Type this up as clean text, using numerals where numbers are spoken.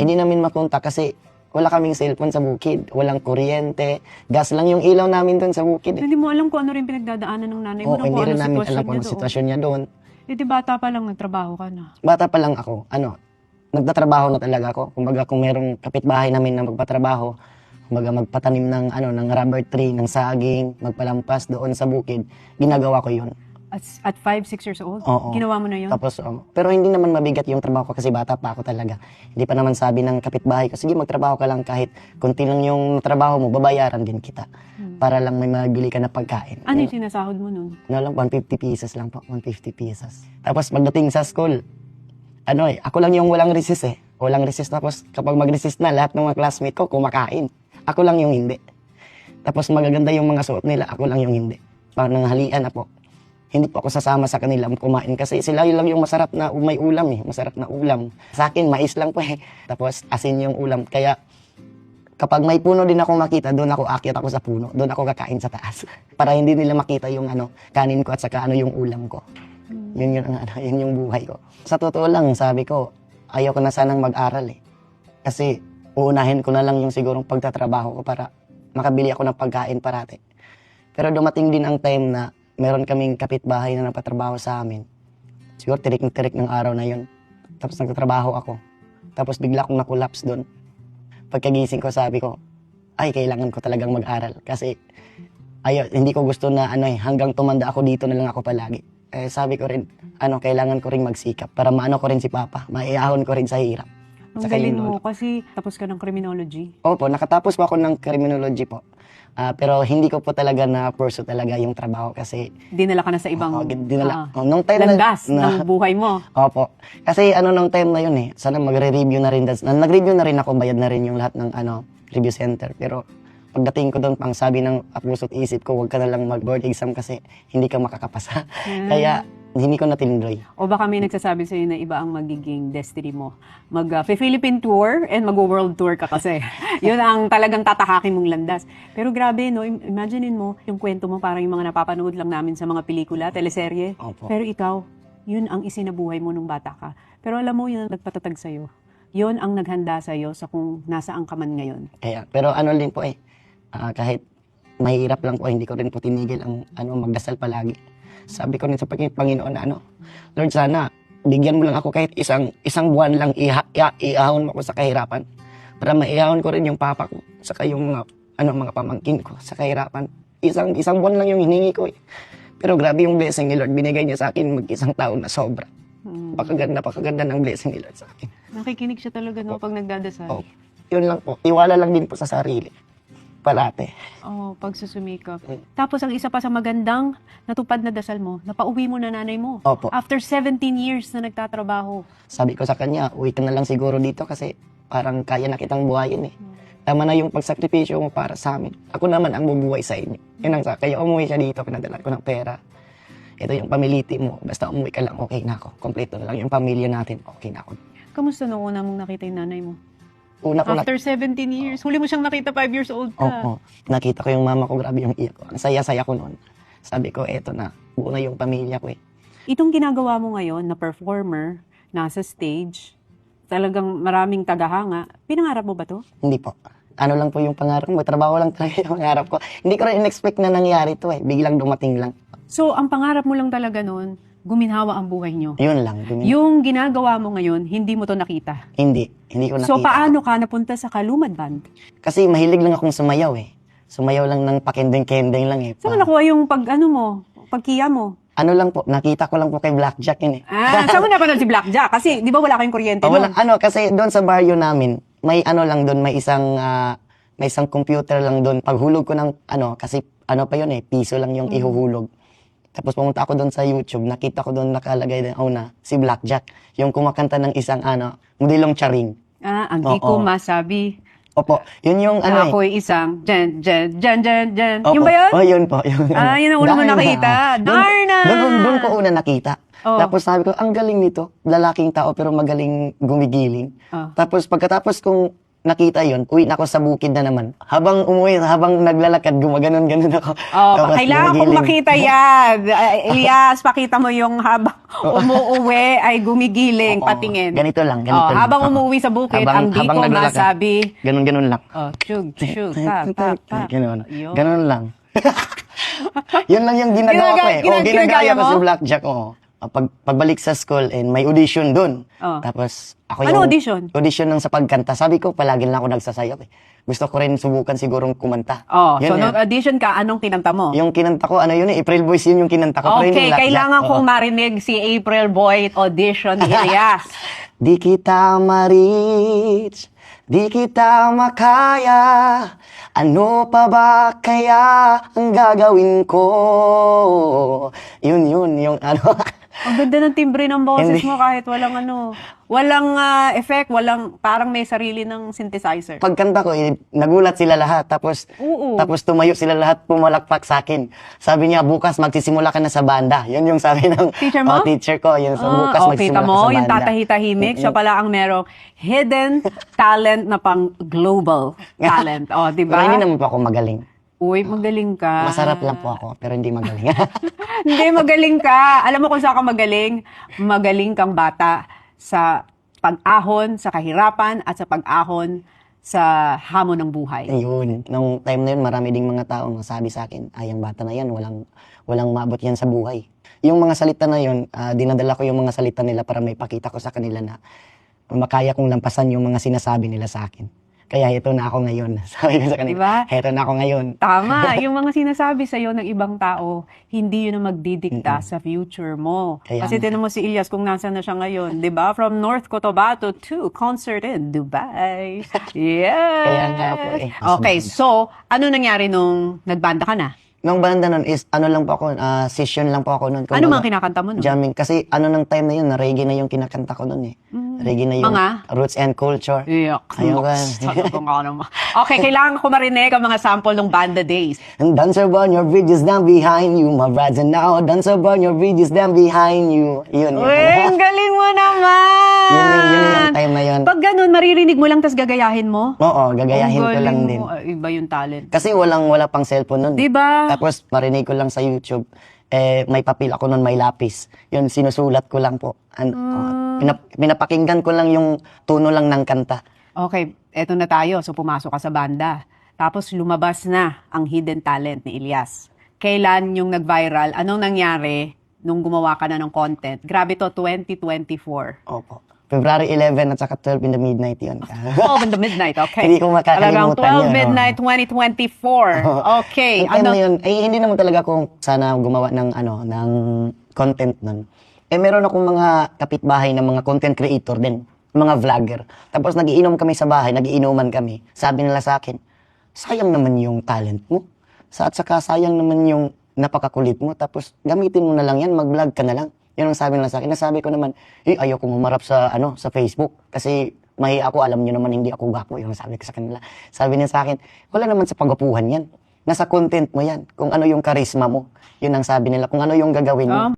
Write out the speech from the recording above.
Hindi namin makontak kasi wala kaming cellphone sa bukid. Walang kuryente. Gas lang yung ilaw namin doon sa bukid. Hindi mo alam kung ano rin pinagdadaanan ng nanay mo, Oo, kung hindi rin ano namin sitwasyon alam kung niya ano doon. sitwasyon niya doon. Eh di bata pa lang nagtrabaho ka na. Bata pa lang ako, nagtatrabaho na talaga ako. Kumbaga kung merong kapitbahay namin na magpatrabaho, kumbaga magpatanim ng rubber tree, ng saging, magpalampas doon sa bukid, ginagawa ko yun. At 5, 6 years old? Oo. Ginawa mo na yun? Tapos, pero hindi naman mabigat yung trabaho ko kasi bata pa ako talaga. Hindi pa naman sabi ng kapitbahay ko, sige magtrabaho ka lang kahit kunti lang yung trabaho mo, babayaran din kita. Para lang may mabili ka na pagkain. Ano yung sinasahod mo nun? Lang, 150 pesos lang po, 150 pesos. Tapos pagdating sa school, ako lang yung walang resist eh. Walang resist, tapos kapag mag-resist na, lahat ng mga classmate ko kumakain. Ako lang yung hindi. Tapos magaganda yung mga suot nila, ako lang yung hindi. Pag nanghalian na po, hindi po ako sasama sa kanila kumain kasi sila yun lang yung masarap na may ulam eh. Masarap na ulam. Sa akin, mais lang po eh. Tapos asin yung ulam. Kaya kapag may puno din ako makita, doon ako akyat ako sa puno. Doon ako kakain sa taas. Para hindi nila makita yung kanin ko at saka yung ulam ko. Yun yung buhay ko. Sa totoo lang, sabi ko, ayaw ko na sanang mag-aral eh. Kasi uunahin ko na lang yung sigurong pagtatrabaho ko para makabili ako ng pagkain parati. Pero dumating din ang time na meron kaming kapitbahay na napatrabaho sa amin. Siguro tirik ng araw na yun. Tapos nagtatrabaho ako. Tapos bigla akong na-collapse doon. Pagkagising ko, sabi ko, ay, kailangan ko talagang mag-aral. Kasi, hindi ko gusto na, hanggang tumanda ako dito na lang ako palagi. Sabi ko rin, kailangan ko rin magsikap para maano ko rin si Papa. Maiahon ko rin sa hirap. Ang galing mo kasi tapos ka ng criminology. Opo, nakatapos po ako ng criminology po. Pero hindi ko po talaga na-pursue talaga yung trabaho kasi... Dinala ka na sa ibang nung time landas ng buhay mo. Opo. Kasi nung time na yun eh, sana magre-review na rin. Nag-review na rin ako, bayad na rin yung lahat ng review center. Pero pagdating ko doon, pang sabi ng puso't isip ko, huwag ka na lang mag-board exam kasi hindi ka makakapasa. Kaya hindi ko na tinroy. O baka may nagsasabi sa'yo na iba ang magiging destiny mo. Mag-Philippine tour and mag-world tour ka kasi. Yun ang talagang tatahakin mong landas. Pero grabe, no? Imaginein mo, yung kwento mo parang yung mga napapanood lang namin sa mga pelikula, teleserye. Opo. Pero ikaw, yun ang isinabuhay mo nung bata ka. Pero alam mo, yun ang nagpatatag sa'yo. Yun ang naghanda sa'yo sa kung nasaan ka man ngayon. Kaya, pero din po kahit mahirap lang po, hindi ko rin po tinigil ang magdasal palagi. Sabi ko rin sa Panginoon na Lord, sana bigyan mo lang ako kahit isang buwan lang iahon mo ako sa kahirapan para maihahon ko rin yung papa ko saka yung mga pamangkin ko sa kahirapan. Isang buwan lang yung hiningi ko eh. Pero grabe yung blessing ni Lord, binigay niya sa akin mag-isang taon na sobra. Pakaganda ng blessing ni Lord sa akin. Nakikinig siya talaga no pag nagdadasal. Oh, yun lang po. Tiwala lang din po sa sarili. Parate. Pagsusumikap. Tapos ang isa pa sa magandang natupad na dasal mo, napauwi mo na nanay mo. Opo. After 17 years na nagtatrabaho. Sabi ko sa kanya, uwi ka na lang siguro dito kasi parang kaya na kitang buhayin eh. Tama na yung pagsakripisyo mo para sa amin. Ako naman ang bubuhay sa inyo. Yun ang kaya umuwi siya dito, pinadala ko ng pera. Ito yung pamiliti mo. Basta umuwi ka lang, okay na ako. Kompleto na lang yung pamilya natin, okay na ako. Kamusta noong una mong nakita yung nanay mo? After 17 years. Huli mo siyang nakita 5 years old ka. Oo. Nakita ko yung mama ko, grabe yung iyak ko. Ang saya-saya ko noon. Sabi ko, eto na. Buo na yung pamilya ko eh. Itong ginagawa mo ngayon na performer, nasa stage, talagang maraming tagahanga. Pinangarap mo ba to? Hindi po. Lang po yung pangarap ko. Magtrabaho lang talaga yung pangarap ko. Hindi ko rin in-expect na nangyari to eh. Biglang dumating lang. So, ang pangarap mo lang talaga noon, guminhawa ang buhay nyo. Yun lang. Yung ginagawa mo ngayon, hindi mo to nakita. Hindi ko nakita. So, paano ka napunta sa Kalumad Band? Kasi mahilig lang akong sumayaw eh. Sumayaw lang ng pakendeng-kendeng lang eh. Saan mo nakuha yung pagkiya mo? Lang po, nakita ko lang po kay Blackjack yun eh. Saan mo napanood si Blackjack? Kasi, di ba wala kayong kuryente Wala, nun? kasi doon sa barrio namin, may lang doon, may isang computer lang doon. Paghulog ko ng kasi pa yun eh, piso lang yung ihuhulog. Tapos pumunta ako doon sa YouTube, nakita ko doon nakalagay din si Blackjack, yung kumakanta ng isang modelong charing. Ang di ko masabi. Opo, yun yung Ako'y isang jan. Opo. Yung ba yun? Yun po. Yun Yun ang una mo nakita. Darna! Doon ko una nakita. Tapos sabi ko, ang galing nito. Lalaking tao pero magaling gumigiling. Tapos pagkatapos kong nakita yon, uwi na ako sa bukid na naman. Habang umuwi, habang naglalakad, gumaganon-ganon ako. Oh, Tapos kailangan kong gumigiling. makita yan. Elias, pakita mo yung habang umuuwi ay gumigiling, Oo, patingin. ganito lang, ganito lang. Habang Oo. umuwi sa bukid, Habang- ang di habang ko naglalakad. masabi, Ganon-ganon lang. chug, pa. Ganon. Yun. Ganon lang. Yun lang yung ginagawa ko eh. Ginagaya Ginagaya ko mo? sa blackjack. Oo. Pagbalik sa school, and may audition dun. Oh. Tapos, ako Ano yung... audition? Audition ng sa pagkanta. Sabi ko, palagi lang ako nagsasayaw eh. Gusto ko rin subukan sigurong kumanta. Oh, Yun so yan. nung-audition ka, anong kinanta mo? Yung kinanta ko, ano yun eh, April Boys yun yung kinanta ko. pero hindi Okay, blackjack. kailangan Oo. kong marinig si April Boy audition ni Elias. Di kita ma-reach, di kita makaya, ano pa ba kaya ang gagawin ko? Yun, yung ano. Ang ganda ng timbre ng boses Hindi. mo kahit walang effect, parang may sarili ng synthesizer. Pagkanta ko, nagulat sila lahat. Tapos, Oo. tapos tumayo sila lahat, pumalakpak sa akin. Sabi niya, bukas magsisimula ka na sa banda. Yun yung sabi ng Teacher mo? teacher ko. Yun, so, bukas kita magsisimula ka mo, sa banda. yung tatahitahimik, siya pala ang merong hidden talent na pang global talent. O, di Pero ba? hindi naman po ako magaling. Uy, magaling ka. Masarap lang po ako, pero hindi magaling. Hindi, magaling ka. Alam mo kung saan ka magaling? Magaling kang bata sa pag-ahon, sa kahirapan, at sa pag-ahon sa hamon ng buhay. Ayun. Nung time na yun, marami ding mga tao ang sabi sa akin, ay, ang bata na yan, walang maabot yan sa buhay. Yung mga salita na yun, dinadala ko yung mga salita nila para may pakita ko sa kanila na makaya kong lampasan yung mga sinasabi nila sa akin. Kaya ito na ako ngayon. Sabi ko sa kanila, Diba? ito na ako ngayon. Tama, yung mga sinasabi sa'yo ng ibang tao, hindi yun ang magdidikta sa future mo. Kaya Kasi nga. tinan mo si Elias kung nasaan na siya ngayon, di ba? From North Cotabato to concert in Dubai. Yes! Kaya nga po eh. Okay, so, ano nangyari nung nagbanda ka na? Nung banda nun is, ano lang po ako, session lang po ako nun. Ano mga kinakanta mo nun? Jamming. Kasi ano nung time na yun, na reggae na yung kinakanta ko nun eh. Reggae na yung Mga? roots and culture. Yuck. Ayun ba? Sabi ko nga naman. Okay, kailangan ko marinig ang mga sample ng Banda Days. And dance upon your bridges down behind you, my brides and now dance upon your bridges down behind you. Yun. Uy, ang galing mo naman! Yun yung time na yun. Pag ganun, maririnig mo lang, tas gagayahin mo? Oo, gagayahin Ang ko lang galing din. mo. Ay, iba yung talent. Kasi wala pang cellphone nun. Diba? Tapos marinig ko lang sa YouTube, may papel ako nun, may lapis. Yun, sinusulat ko lang po. Pinapakinggan ko lang yung tono lang ng kanta. Okay, eto na tayo. So, pumasok ka sa banda. Tapos, lumabas na ang hidden talent ni Elias. Kailan yung nag-viral? Anong nangyari nung gumawa ka na ng content? Grabe to, 2024. Opo. February 11 at saka 12 in the midnight yun. 12 in the midnight, okay. Hindi ko makakalimutan Talagang 12 yun, midnight 2024. Okay. Yung time na yun, hindi naman talaga ako sana gumawa ng content nun. Meron akong mga kapitbahay na mga content creator din, mga vlogger. Tapos nagiinom kami sa bahay, nagiinuman kami. Sabi nila sa akin, sayang naman yung talent mo. At saka sayang naman yung napakakulit mo. Tapos gamitin mo na lang yan, mag-vlog ka na lang. Yun ang sabi nila sa akin. Nasabi ko naman, ayaw kong humarap sa Facebook. Kasi mahiya ako, alam nyo naman hindi ako gwapo. Yung sabi ko sa kanila. Sabi niya sa akin, wala naman sa pagwapuhan yan. Nasa content mo yan. Kung ano yung charisma mo. Yun ang sabi nila. Kung ano yung gagawin mo.